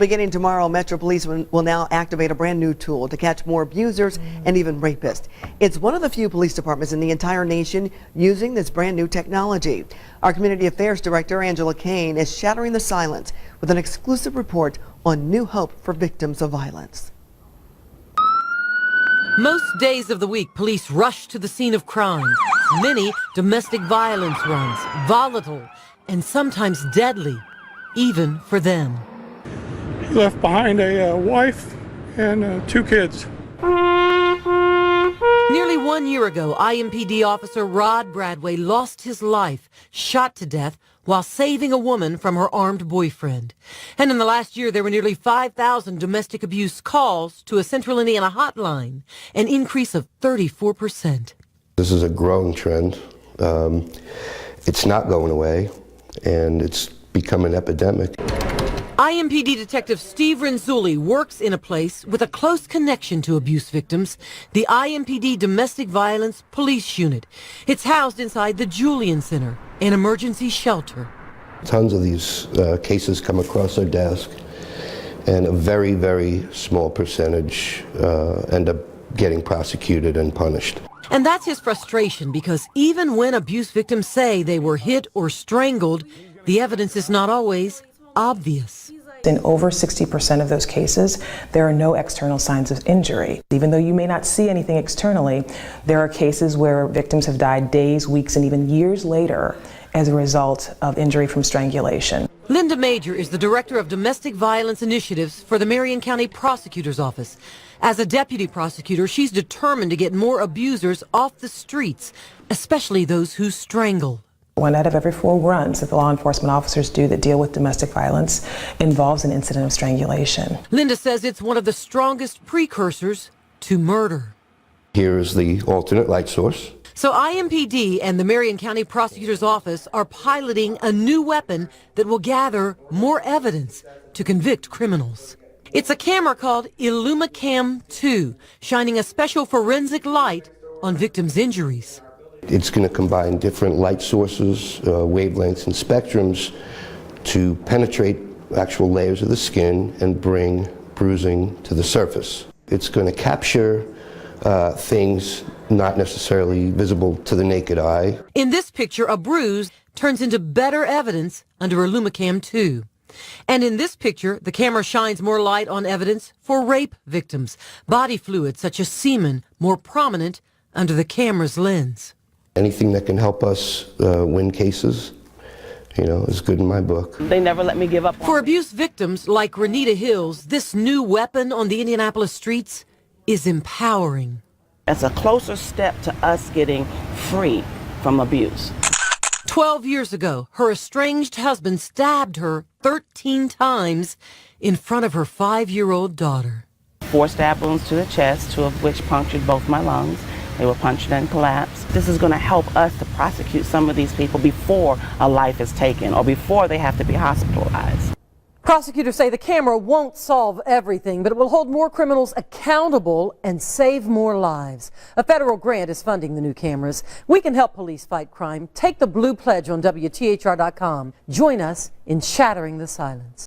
Beginning tomorrow, Metro Police will now activate a brand new tool to catch more abusers and even rapists. It's one of the few police departments in the entire nation using this brand new technology. Our Community Affairs Director, Angela Kane, is shattering the silence with an exclusive report on new hope for victims of violence. Most days of the week, police rush to the scene of crime. Many domestic violence runs, volatile and sometimes deadly, even for them. He left behind a wife and 2 kids. Nearly 1 year ago, IMPD officer Rod Bradway lost his life, shot to death, while saving a woman from her armed boyfriend. And in the last year, there were nearly 5,000 domestic abuse calls to a Central Indiana hotline, an increase of 34%. This is a growing trend. It's not going away, and it's become an epidemic. IMPD Detective Steve Renzulli works in a place with a close connection to abuse victims, the IMPD Domestic Violence Police Unit. It's housed inside the Julian Center, an emergency shelter. Tons of these cases come across our desk, and a very, very small percentage end up getting prosecuted and punished. And that's his frustration, because even when abuse victims say they were hit or strangled, the evidence is not always obvious. In over 60% of those cases, there are no external signs of injury. Even though you may not see anything externally, there are cases where victims have died days, weeks, and even years later as a result of injury from strangulation. Linda Major is the Director of Domestic Violence Initiatives for the Marion County Prosecutor's Office. As a deputy prosecutor, she's determined to get more abusers off the streets, especially those who strangle. 1 out of every 4 runs that the law enforcement officers do that deal with domestic violence involves an incident of strangulation. Linda says it's one of the strongest precursors to murder. Here is the alternate light source. So IMPD and the Marion County Prosecutor's Office are piloting a new weapon that will gather more evidence to convict criminals. It's a camera called Illumacam 2, shining a special forensic light on victims' injuries. It's going to combine different light sources, wavelengths, and spectrums to penetrate actual layers of the skin and bring bruising to the surface. It's going to capture things not necessarily visible to the naked eye. In this picture, a bruise turns into better evidence under Illumacam 2. And in this picture, the camera shines more light on evidence for rape victims, body fluids such as semen more prominent under the camera's lens. Anything that can help us win cases, is good in my book. They never let me give up. For abuse victims like Renita Hills, this new weapon on the Indianapolis streets is empowering. It's a closer step to us getting free from abuse. 12 years ago, her estranged husband stabbed her 13 times in front of her 5-year-old daughter. 4 stab wounds to the chest, 2 of which punctured both my lungs. They were punctured and collapsed. This is going to help us to prosecute some of these people before a life is taken or before they have to be hospitalized. Prosecutors say the camera won't solve everything, but it will hold more criminals accountable and save more lives. A federal grant is funding the new cameras. We can help police fight crime. Take the blue pledge on WTHR.com. Join us in shattering the silence.